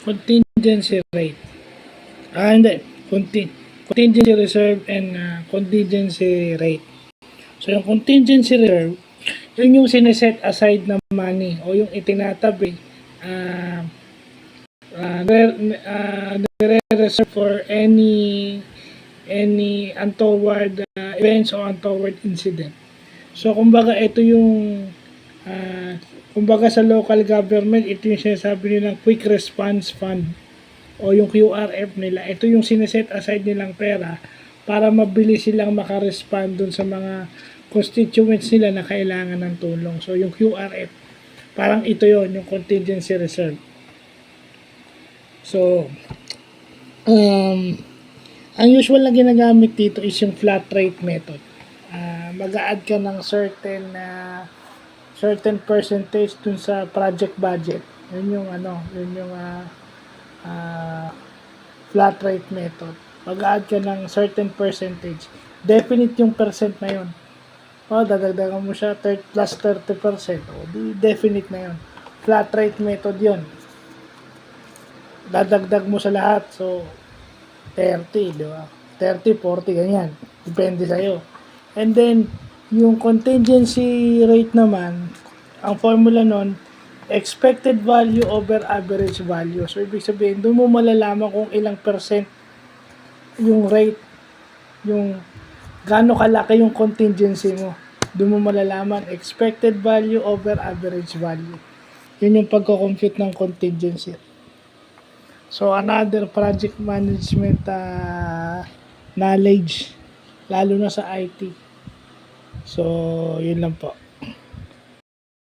contingency rate. Hindi. Contingency reserve and contingency rate. So, yung contingency reserve, yun yung sineset aside na money o yung itinatabi nire-reserve for any untoward events or untoward incident. So, kumbaga, ito yung kumbaga sa local government, ito yung sinasabi nilang Quick Response Fund o yung QRF nila. Ito yung sineset aside nilang pera para mabilis silang makarespond dun sa mga constituents nila na kailangan ng tulong. So, yung QRF, parang ito yon yung contingency reserve. So, ang usual na ginagamit dito is yung flat rate method. Mag-a-add ka ng certain percentage dun sa project budget. Yun yung flat rate method. Mag-a-add ka ng certain percentage. Definite yung percent na yun. Dadagdagan mo siya plus 30%. Di definite na yun. Flat rate method yun. Dadagdag mo sa lahat. So, 30, di ba? 30, 40, ganyan. Depende sa'yo. And then, yung contingency rate naman, ang formula nun, expected value over average value. So, ibig sabihin, doon mo malalaman kung ilang percent yung rate, yung gaano kalaki yung contingency mo. Doon mo malalaman expected value over average value. Yun yung pagko-compute ng contingency. So, another project management knowledge, lalo na sa IT. So, yun lang po.